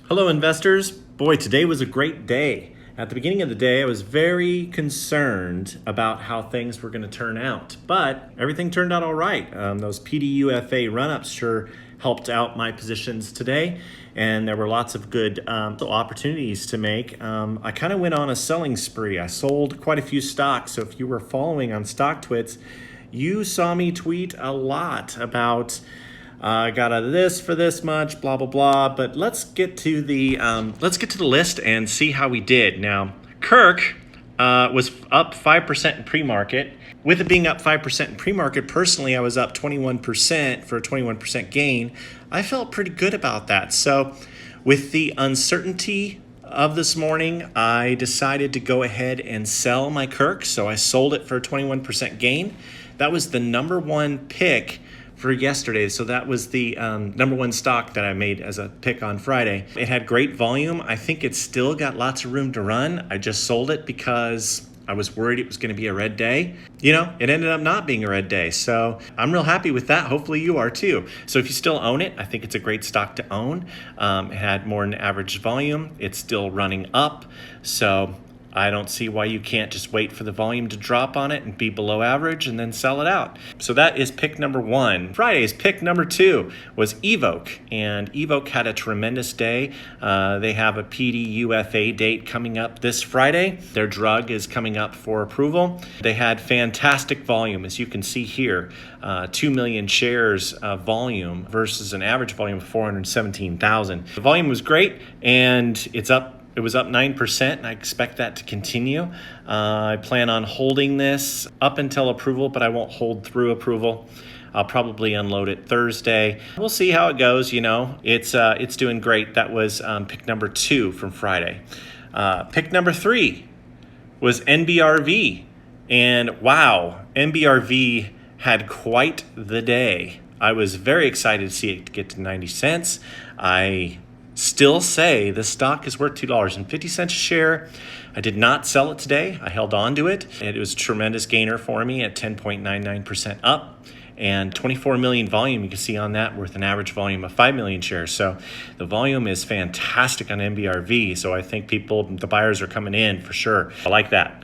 Hello, investors. Boy, today was a great day. At the beginning of the day, I was very concerned about how things were going to turn out, but everything turned out all right. Those PDUFA run-ups sure helped out my positions today, and there were lots of good opportunities to make. I kind of went on a selling spree. I sold quite a few stocks, so if you were following on Stocktwits, you saw me tweet a lot about I got out of this for this much, blah blah blah. But let's get to the list and see how we did. Now, Kirk was up 5% in pre-market. With it being up 5% in pre-market, personally, I was up 21% for a 21% gain. I felt pretty good about that. So, with the uncertainty of this morning, I decided to go ahead and sell my Kirk. So I sold it for a 21% gain. That was the number one pick for yesterday. So that was the number one stock that I made as a pick on Friday. It had great volume. I think it's still got lots of room to run. I just sold it because I was worried it was going to be a red day. You know, it ended up not being a red day. So I'm real happy with that. Hopefully you are too. So if you still own it, I think it's a great stock to own. It had more than average volume. It's still running up. So I don't see why you can't just wait for the volume to drop on it and be below average and then sell it out. So that is pick number one. Friday's pick number two was Evoke, and Evoke had a tremendous day. They have a PDUFA date coming up this Friday. Their drug is coming up for approval. They had fantastic volume, as you can see here, 2 million shares of volume versus an average volume of 417,000. The volume was great, and it was up 9%, and I expect that to continue. I plan on holding this up until approval, but I won't hold through approval. I'll probably unload it Thursday. We'll see how it goes. You know, it's doing great. That was pick number two from Friday. Pick number three was NBRV, and wow, NBRV had quite the day. I was very excited to see it get to 90 cents. I still say this stock is worth $2.50 a share. I did not sell it today. I held on to it. It was a tremendous gainer for me at 10.99% up and 24 million volume. You can see on that worth an average volume of 5 million shares. So the volume is fantastic on NBRV. So I think the buyers are coming in for sure. I like that.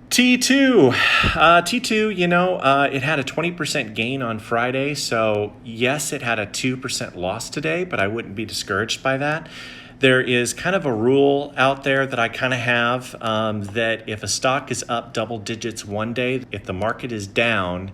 T2, you know, it had a 20% gain on Friday. So yes, it had a 2% loss today, but I wouldn't be discouraged by that. There is kind of a rule out there that I kind of have that if a stock is up double digits one day, if the market is down,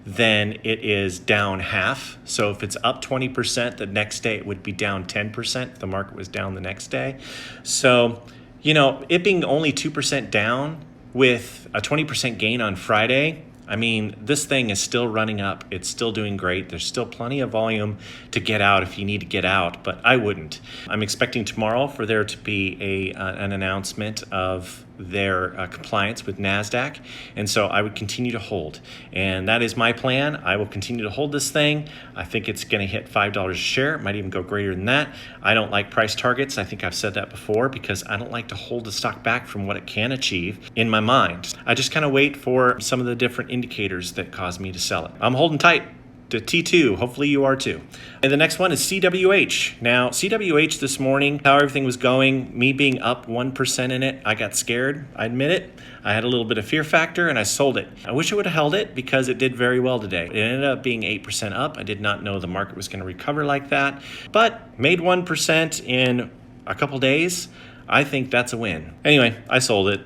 then it is down half. So if it's up 20%, the next day it would be down 10% if the market was down the next day. So, you know, it being only 2% down with a 20% gain on Friday, I mean, this thing is still running up. It's still doing great. There's still plenty of volume to get out if you need to get out, but I wouldn't. I'm expecting tomorrow for there to be an announcement of their compliance with NASDAQ, and so I would continue to hold. And that is my plan. I will continue to hold this thing. I think it's going to hit $5 a share. It might even go greater than that. I don't like price targets. I think I've said that before because I don't like to hold the stock back from what it can achieve in my mind. I just kind of wait for some of the different indicators that cause me to sell it. I'm holding tight to T2. Hopefully you are too. And the next one is CWH. Now, CWH this morning, how everything was going, me being up 1% in it, I got scared. I admit it. I had a little bit of fear factor and I sold it. I wish I would have held it because it did very well today. It ended up being 8% up. I did not know the market was going to recover like that, but made 1% in a couple days. I think that's a win. Anyway, I sold it.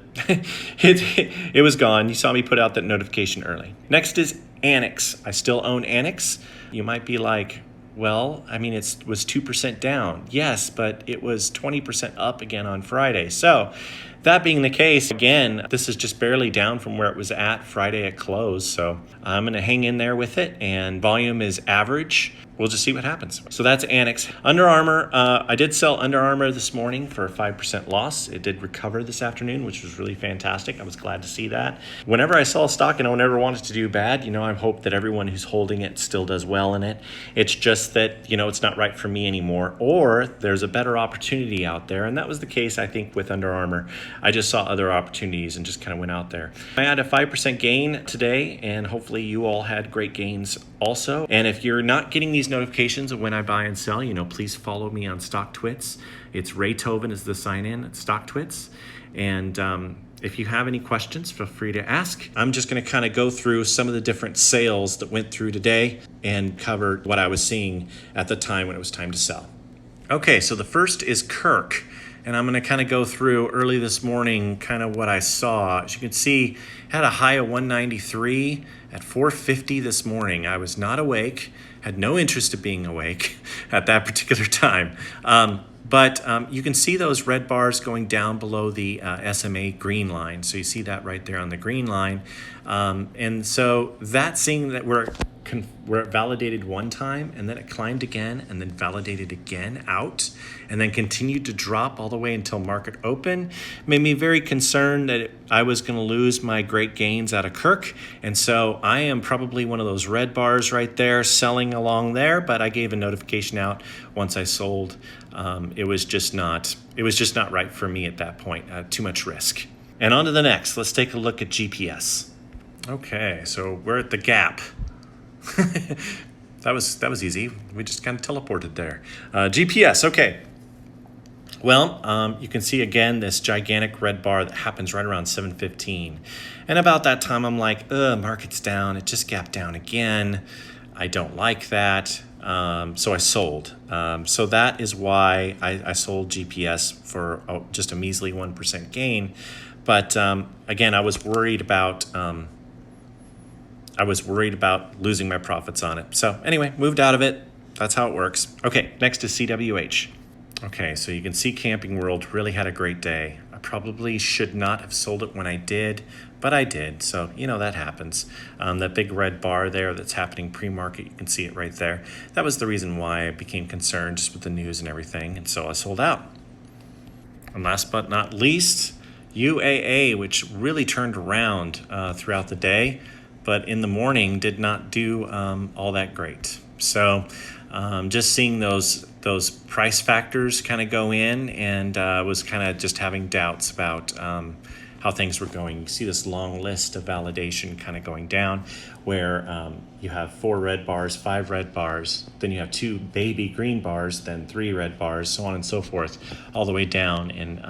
It was gone. You saw me put out that notification early. Next is Annex. I still own Annex. You might be like, well, I mean, it was 2% down. Yes, but it was 20% up again on Friday. So that being the case, again, this is just barely down from where it was at Friday at close. So I'm going to hang in there with it, and volume is average. We'll just see what happens. So that's Annex. Under Armour, I did sell Under Armour this morning for a 5% loss. It did recover this afternoon, which was really fantastic. I was glad to see that. Whenever I sell a stock and I never want it to do bad, you know, I hope that everyone who's holding it still does well in it. It's just that, you know, it's not right for me anymore, or there's a better opportunity out there. And that was the case, I think, with Under Armour. I just saw other opportunities and just kind of went out there. I had a 5% gain today, and hopefully you all had great gains also. And if you're not getting these notifications of when I buy and sell, please follow me on Stocktwits. It's Raythoven is the sign in at Stocktwits. And if you have any questions, feel free to ask. I'm just going to kind of go through some of the different sales that went through today and cover what I was seeing at the time when it was time to sell. Okay, so the first is Kirk. And I'm going to kind of go through early this morning kind of what I saw. As you can see, had a high of 193 at 4:50 this morning. I was not awake, had no interest in being awake at that particular time. But you can see those red bars going down below the SMA green line. So you see that right there on the green line. And so that's seeing that where it validated one time, and then it climbed again, and then validated again out, and then continued to drop all the way until market open, made me very concerned that I was going to lose my great gains out of Kirk. And so I am probably one of those red bars right there selling along there, but I gave a notification out once I sold. It was just not right for me at that point. Too much risk. And on to the next. Let's take a look at GPS. Okay, so we're at the gap. That was easy. We just kind of teleported there. GPS, okay. Well, you can see again this gigantic red bar that happens right around 7:15. And about that time, I'm like, market's down. It just gapped down again. I don't like that. So I sold. So that is why I sold GPS for just a measly 1% gain. But again, I was worried about losing my profits on it. So anyway, moved out of it. That's how it works. Okay, next is CWH. Okay, so you can see Camping World really had a great day. I probably should not have sold it when I did, but I did. So, that happens. That big red bar there that's happening pre-market, you can see it right there. That was the reason why I became concerned just with the news and everything. And so I sold out. And last but not least, UAA, which really turned around throughout the day, but in the morning did not do all that great. So just seeing those price factors kind of go in, and was kind of just having doubts about how things were going. You see this long list of validation kind of going down where you have 4 red bars, 5 red bars, then you have 2 baby green bars, then 3 red bars, so on and so forth, all the way down. And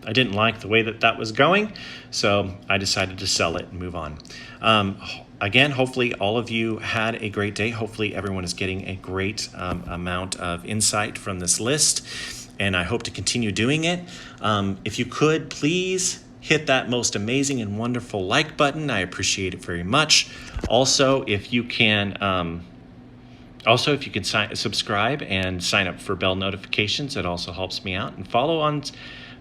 I didn't like the way that was going, so I decided to sell it and move on. Again, hopefully all of you had a great day. Hopefully everyone is getting a great amount of insight from this list, and I hope to continue doing it. If you could, please hit that most amazing and wonderful like button. I appreciate it very much. Also, if you can subscribe and sign up for bell notifications, it also helps me out. And follow on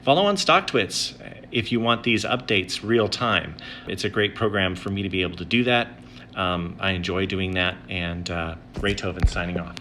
Stocktwits if you want these updates real time. It's a great program for me to be able to do that. I enjoy doing that. And Raythoven signing off.